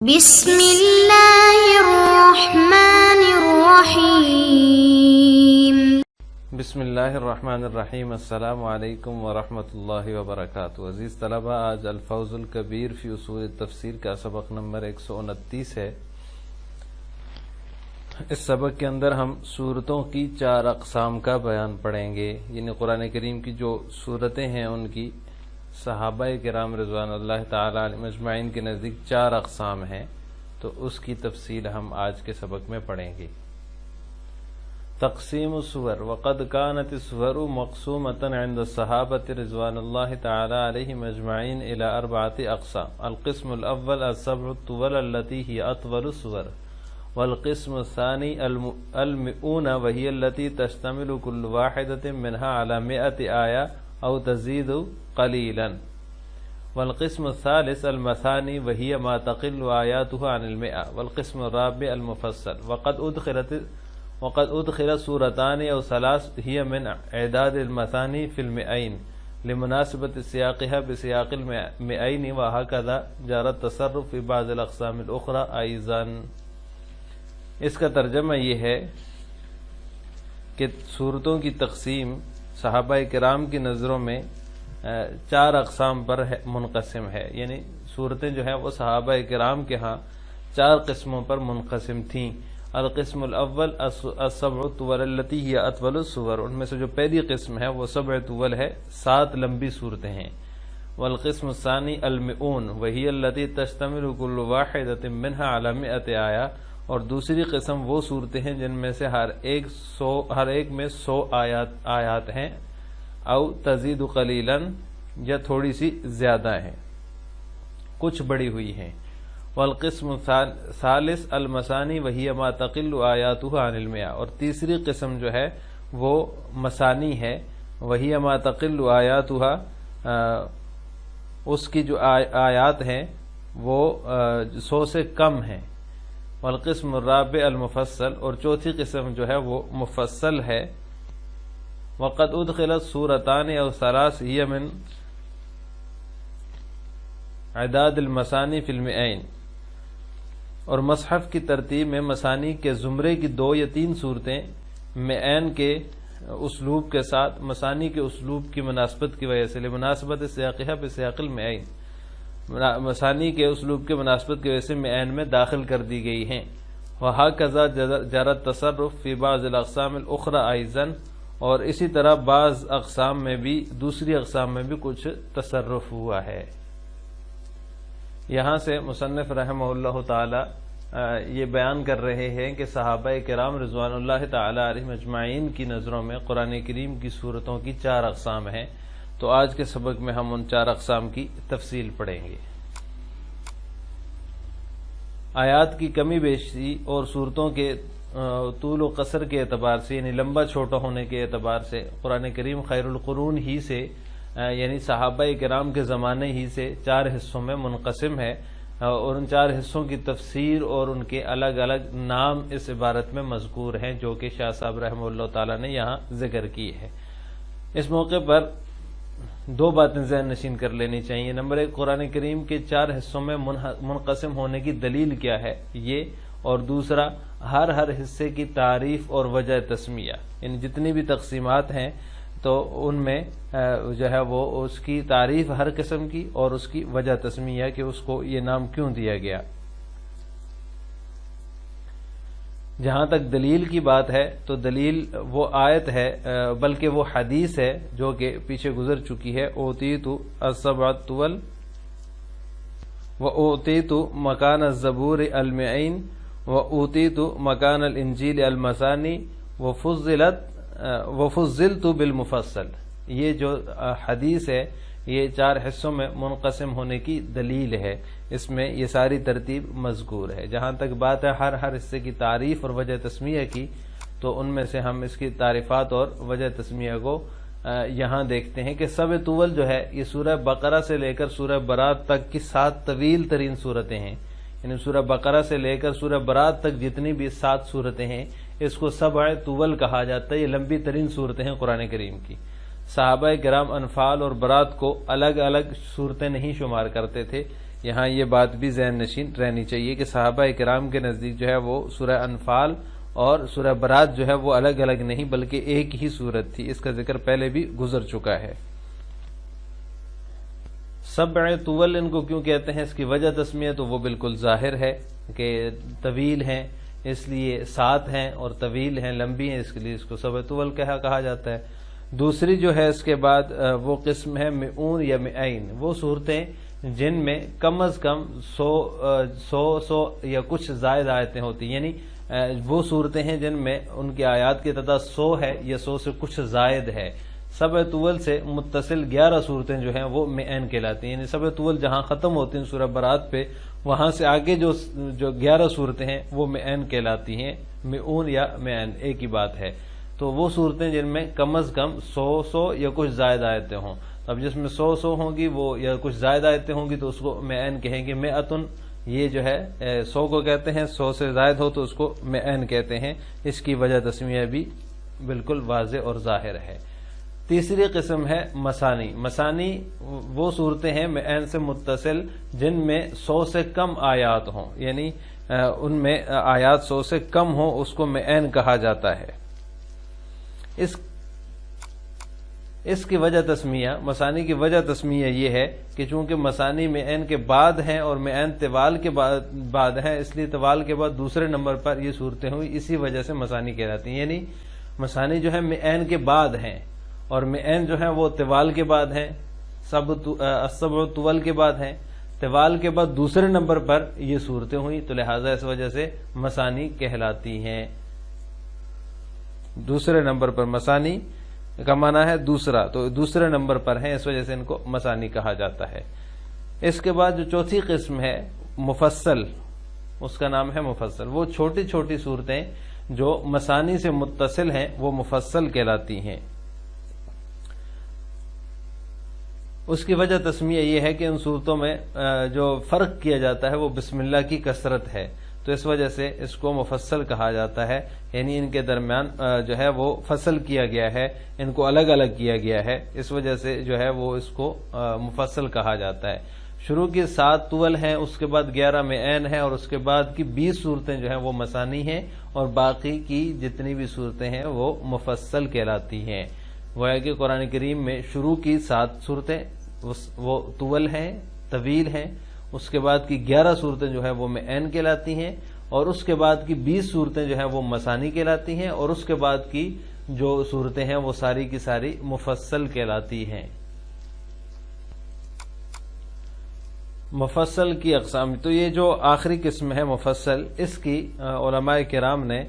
بسم اللہ الرحمن الرحیم۔ بسم اللہ الرحمن الرحیم۔ السلام علیکم ورحمۃ اللہ وبرکاتہ۔ عزیز طلبہ، آج الفوز الکبیر فی اصول تفسیر کا سبق نمبر 129 ہے۔ اس سبق کے اندر ہم سورتوں کی 4 اقسام کا بیان پڑھیں گے، یعنی قرآن کریم کی جو سورتیں ہیں ان کی صحابہ کرام رضوان اللہ تعالی علیہم اجمعین کے نزدیک 4 اقسام ہیں، تو اس کی تفصیل ہم آج کے سبق میں پڑھیں گے۔ تقسیم السور۔ وقد كانت السور مقسومة عند الصحابة رضوان الله تعالى عليهم اجمعين الى 4 اقسام۔ القسم الاول السبع الطول التي هي اطول السور، والقسم الثاني المئون وهي التي تشتمل كل واحدة منها على 100 آية أو تزيد قليلا، والقسم الثالث المثاني وهي ما تقل آياته عن 100، والقسم الرابع المفصل۔ وقد أدخل سورتان أو 3 هي من إعداد المثاني في 200 لمناسبة سياقها بسياق 200، وهكذا جرى التصرف في بعض الأقسام الأخرى أيضا۔ اس کا ترجمہ یہ ہے کہ سورتوں کی تقسیم صحابہ کرام کی نظروں میں 4 اقسام پر منقسم ہے، یعنی سورتیں جو ہیں وہ صحابہ کرام کے ہاں 4 قسموں پر منقسم تھیں۔ القسم الاول السبع الطول التي هي اطول السور، ان میں سے جو پہلی قسم ہے وہ 7 طول ہے، 7 لمبی صورتیں ہیں۔ والقسم الثاني المئون وهي التي تشتمل كل واحدة منها على 100 آية، اور دوسری قسم وہ صورتیں ہیں جن میں سے ہر ایک میں 100 آیات ہیں، او تزید قلیلا، یا تھوڑی سی زیادہ ہیں، کچھ بڑی ہوئی ہیں۔ والقسم الثالث المثانی وہی ما تقل آیاتہ عن 100، اور تیسری قسم جو ہے وہ مثانی ہے، وہی ما تقل آیاتہ، اس کی جو آیات ہیں وہ 100 سے کم ہیں۔ والقسم الرابع المفصل، اور چوتھی قسم جو ہے وہ مفصل ہے۔ وقد ادخلت سورتان او 3 هي من اعداد المثانی فی 200، اور مصحف کی ترتیب میں مثانی کے زمرے کی 2 یا 3 صورتیں معین کے اسلوب کے ساتھ مثانی کے اسلوب کی مناسبت کی وجہ سے لمناسبت سیاقہ بسیاق 200، مثانی کے اسلوب کے مناسبت کی وجہ سے معین میں داخل کر دی گئی ہیں۔ وہکذا جرى التصرف فی بعض الاقسام الاخرى ایضا، اور اسی طرح بعض اقسام میں بھی، دوسری اقسام میں بھی کچھ تصرف ہوا ہے۔ یہاں سے مصنف رحمہ اللہ تعالی یہ بیان کر رہے ہیں کہ صحابہ کرام رضوان اللہ تعالی علیہم اجمعین کی نظروں میں قرآن کریم کی صورتوں کی 4 اقسام ہیں، تو آج کے سبق میں ہم ان 4 اقسام کی تفصیل پڑھیں گے۔ آیات کی کمی بیشی اور صورتوں کے طول و قصر کے اعتبار سے، یعنی لمبا چھوٹا ہونے کے اعتبار سے قرآن کریم خیر القرون ہی سے، یعنی صحابہ کرام کے زمانے ہی سے 4 حصوں میں منقسم ہے، اور ان 4 حصوں کی تفسیر اور ان کے الگ الگ نام اس عبارت میں مذکور ہیں، جو کہ شاہ صاحب رحمہ اللہ تعالی نے یہاں ذکر کی ہے۔ اس موقع پر 2 باتیں ذہن نشین کر لینی چاہیے۔ نمبر 1، قرآن کریم کے 4 حصوں میں منقسم ہونے کی دلیل کیا ہے یہ، اور دوسرا ہر حصے کی تعریف اور وجہ تسمیہ، یعنی جتنی بھی تقسیمات ہیں تو ان میں جو ہے وہ اس کی تعریف ہر قسم کی اور اس کی وجہ تسمیہ کہ اس کو یہ نام کیوں دیا گیا۔ جہاں تک دلیل کی بات ہے تو دلیل وہ آیت ہے، بلکہ وہ حدیث ہے جو کہ پیچھے گزر چکی ہے۔ اوتیت السبع الطول واوتیت مکان الزبور المعین واوتیت مکان الانجیل المثانی وفضلت بالمفصل۔ یہ جو حدیث ہے یہ 4 حصوں میں منقسم ہونے کی دلیل ہے، اس میں یہ ساری ترتیب مذکور ہے۔ جہاں تک بات ہے ہر حصے کی تعریف اور وجہ تسمیہ کی، تو ان میں سے ہم اس کی تعریفات اور وجہ تسمیہ کو یہاں دیکھتے ہیں کہ 7 طول جو ہے یہ سورہ بقرہ سے لے کر سورہ برات تک کی 7 طویل ترین صورتیں ہیں، یعنی سورہ بقرہ سے لے کر سورہ برات تک جتنی بھی 7 صورتیں ہیں اس کو 7 طول کہا جاتا ہے۔ یہ لمبی ترین صورتیں ہیں قرآن کریم کی۔ صحابہ کرام انفال اور برات کو الگ الگ صورتیں نہیں شمار کرتے تھے، یہاں یہ بات بھی ذہن نشین رہنی چاہیے کہ صحابہ کرام کے نزدیک جو ہے وہ سورہ انفال اور سورہ برات جو ہے وہ الگ الگ نہیں بلکہ ایک ہی سورت تھی، اس کا ذکر پہلے بھی گزر چکا ہے۔ سبع طول ان کو کیوں کہتے ہیں، اس کی وجہ تسمیہ تو وہ بالکل ظاہر ہے کہ طویل ہیں، اس لیے 7 ہیں اور طویل ہیں، لمبی ہیں، اس کے لیے اس کو سبع طول کہا جاتا ہے۔ دوسری جو ہے اس کے بعد وہ قسم ہے مئون یا مئین، وہ صورتیں جن میں کم از کم 100 یا کچھ زائد آیتیں ہوتی ہیں، یعنی وہ صورتیں ہیں جن میں ان کی آیات کی تعداد 100 ہے یا 100 سے کچھ زائد ہے۔ سبع طول سے متصل 11 صورتیں جو ہیں وہ مئین کہلاتی ہیں، یعنی سبع طول جہاں ختم ہوتی ہیں سورہ برات پہ، وہاں سے آگے جو 11 صورتیں ہیں وہ مئین کہلاتی ہیں، مئون یا مئین ایک ہی بات ہے۔ تو وہ صورتیں جن میں کم از کم 100 یا کچھ زائد آیتیں ہوں، اب جس میں 100 ہوں گی وہ یا کچھ زائد آیتیں ہوں گی تو اس کو مئین کہیں گے۔ مئتن یہ جو ہے 100 کو کہتے ہیں، 100 سے زائد ہو تو اس کو مئین کہتے ہیں، اس کی وجہ تسمیہ بھی بالکل واضح اور ظاہر ہے۔ تیسری قسم ہے مسانی۔ مسانی وہ صورتیں ہیں مئین سے متصل جن میں 100 سے کم آیات ہوں، یعنی ان میں آیات 100 سے کم ہوں، اس کو مئین کہا جاتا ہے۔ اس کی وجہ تسمیہ، مسانی کی وجہ تسمیہ یہ ہے کہ چونکہ مسانی مئین کے بعد ہیں اور مئین طوال کے بعد ہیں، اس لیے طوال کے بعد دوسرے نمبر پر یہ صورتیں ہوئی، اسی وجہ سے مسانی کہلاتی ہیں، یعنی مسانی جو ہے مئین کے بعد ہیں اور مئین جو ہیں وہ طوال کے بعد ہیں، السبع طول کے بعد ہیں، طوال کے بعد دوسرے نمبر پر یہ صورتیں ہوئی، تو لہٰذا اس وجہ سے مسانی کہلاتی ہیں۔ دوسرے نمبر پر مسانی کا معنی ہے دوسرا، تو دوسرے نمبر پر ہیں، اس وجہ سے ان کو مسانی کہا جاتا ہے۔ اس کے بعد جو چوتھی قسم ہے مفصل، اس کا نام ہے مفصل، وہ چھوٹی چھوٹی صورتیں جو مسانی سے متصل ہیں وہ مفصل کہلاتی ہیں۔ اس کی وجہ تسمیہ یہ ہے کہ ان صورتوں میں جو فرق کیا جاتا ہے وہ بسم اللہ کی کثرت ہے، تو اس وجہ سے اس کو مفصل کہا جاتا ہے، یعنی ان کے درمیان جو ہے وہ فصل کیا گیا ہے، ان کو الگ الگ کیا گیا ہے، اس وجہ سے جو ہے وہ اس کو مفصل کہا جاتا ہے۔ شروع کی 7 طول ہیں، اس کے بعد 11 مئین ہیں، اور اس کے بعد کی 20 صورتیں جو ہیں وہ مسانی ہیں، اور باقی کی جتنی بھی صورتیں ہیں وہ مفصل کہلاتی ہیں۔ گویا کہ قرآن کریم میں شروع کی 7 صورتیں وہ طول ہیں، طویل ہیں، اس کے بعد کی 11 صورتیں جو ہے وہ مئین کہلاتی ہیں، اور اس کے بعد کی 20 صورتیں جو ہیں وہ مسانی کہلاتی ہیں، اور اس کے بعد کی جو صورتیں ہیں وہ ساری کی ساری مفصل کہلاتی ہیں۔ مفصل کی اقسام، تو یہ جو آخری قسم ہے مفصل، اس کی علماء کرام نے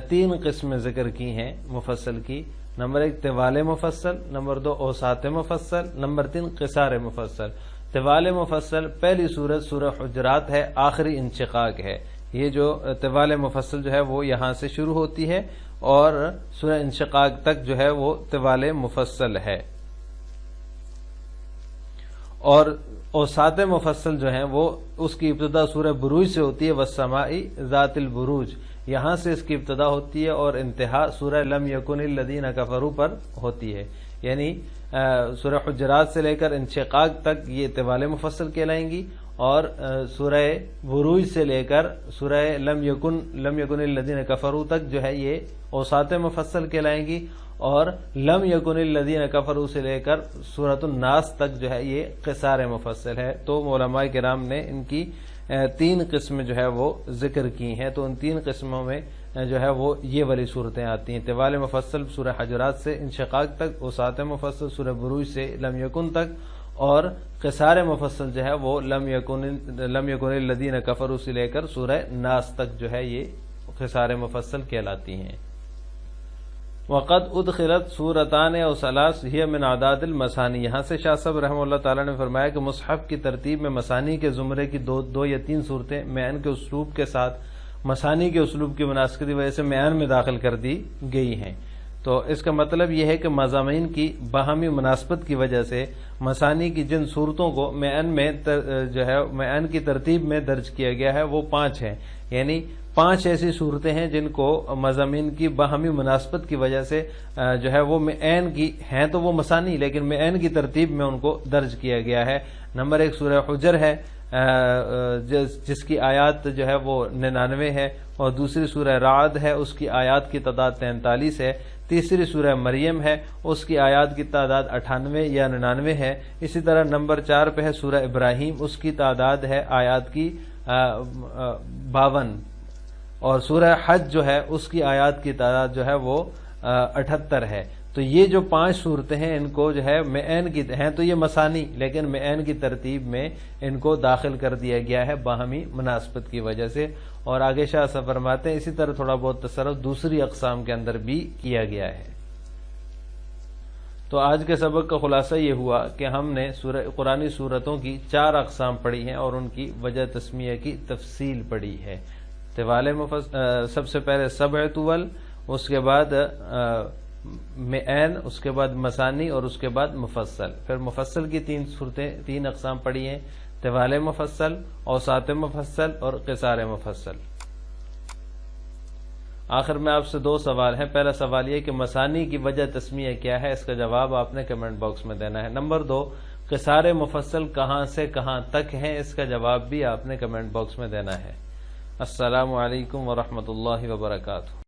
3 قسمیں ذکر کی ہیں مفصل کی۔ نمبر 1 طوال مفصل، نمبر 2 اوساط مفصل، نمبر 3 قصار مفصل۔ طوال مفصل پہلی سورت سورہ حجرات ہے، آخری انشقاق ہے، یہ جو طوال مفصل جو ہے وہ یہاں سے شروع ہوتی ہے اور سورہ انشقاق تک جو ہے وہ طوال مفصل ہے۔ اور اوساط مفصل جو ہیں وہ اس کی ابتدا سورہ بروج سے ہوتی ہے، والسماء ذات البروج، یہاں سے اس کی ابتدا ہوتی ہے اور انتہا سورہ لم یکن الذین کفروا پر ہوتی ہے، یعنی سورہ حجرات سے لے کر انشقاق تک یہ طوال مفصل کہلائیں گی، اور سورہ بروج سے لے کر سورہ لم یکن الذین کفروا تک جو ہے یہ اوساط مفصل کہلائیں گی، اور لم یکن الذین کفروا سے لے کر سورۃ الناس تک جو ہے یہ قصار مفصل ہے۔ تو علماء کرام نے ان کی 3 قسم جو ہے وہ ذکر کی ہیں، تو ان 3 قسموں میں جو ہے وہ یہ والی صورتیں آتی ہیں، طوال مفصل سورہ حجرات سے انشقاق تک، اوساط مفصل سورہ بروج سے لم یکن تک، اور قصار مفصل جو ہے وہ لم یکن الذین کفروا سے لے کر سورہ ناس تک جو ہے یہ قصار مفصل کہلاتی ہیں۔ وقد ادخلت سورتان او ثلاث ہی من اعداد المثانی، یہاں سے شاہ صاحب رحمہ اللہ تعالی نے فرمایا کہ مصحف کی ترتیب میں مثانی کے زمرے کی 2 یا 3 صورتیں مئین کے اسلوب کے ساتھ مثانی کے اسلوب کی مناسبت کی وجہ سے مئین میں داخل کر دی گئی ہیں۔ تو اس کا مطلب یہ ہے کہ مضامین کی باہمی مناسبت کی وجہ سے مثانی کی جن صورتوں کو مئین میں جو ہے مئین کی ترتیب میں درج کیا گیا ہے وہ 5 ہیں، یعنی 5 ایسی صورتیں ہیں جن کو مضامین کی باہمی مناسبت کی وجہ سے جو ہے وہ مئین کی ہیں، تو وہ مثانی لیکن مئین کی ترتیب میں ان کو درج کیا گیا ہے۔ نمبر 1 سورہ حجر ہے، جس کی آیات جو ہے وہ 99 ہے، اور دوسری سورہ رعد ہے اس کی آیات کی تعداد 43 ہے، تیسری سورہ مریم ہے اس کی آیات کی تعداد 98 یا 99 ہے، اسی طرح نمبر 4 پہ ہے سورہ ابراہیم، اس کی تعداد ہے آیات کی 52، اور سورہ حج جو ہے اس کی آیات کی تعداد جو ہے وہ 78 ہے۔ تو یہ جو 5 صورتیں ہیں ان کو جو ہے معین کی ہیں، تو یہ مثانی لیکن معین کی ترتیب میں ان کو داخل کر دیا گیا ہے باہمی مناسبت کی وجہ سے، اور آگے شاہ صاحب فرماتے ہیں اسی طرح تھوڑا بہت تصرف دوسری اقسام کے اندر بھی کیا گیا ہے۔ تو آج کے سبق کا خلاصہ یہ ہوا کہ ہم نے قرآنی صورتوں کی 4 اقسام پڑھی ہیں اور ان کی وجہ تسمیہ کی تفصیل پڑھی ہے۔ طوال سب سے پہلے سبع طول، اس کے بعد معین، اس کے بعد مثانی، اور اس کے بعد مفصل۔ پھر مفصل کی 3 اقسام پڑھی ہیں، طوال مفصل، اوساط مفصل اور قصار مفصل۔ آخر میں آپ سے 2 سوال ہیں۔ پہلا سوال یہ کہ مثانی کی وجہ تسمیہ کیا ہے، اس کا جواب آپ نے کمنٹ باکس میں دینا ہے۔ نمبر 2، قصار مفصل کہاں سے کہاں تک ہیں، اس کا جواب بھی آپ نے کمنٹ باکس میں دینا ہے۔ السلام علیکم ورحمۃ اللہ وبرکاتہ۔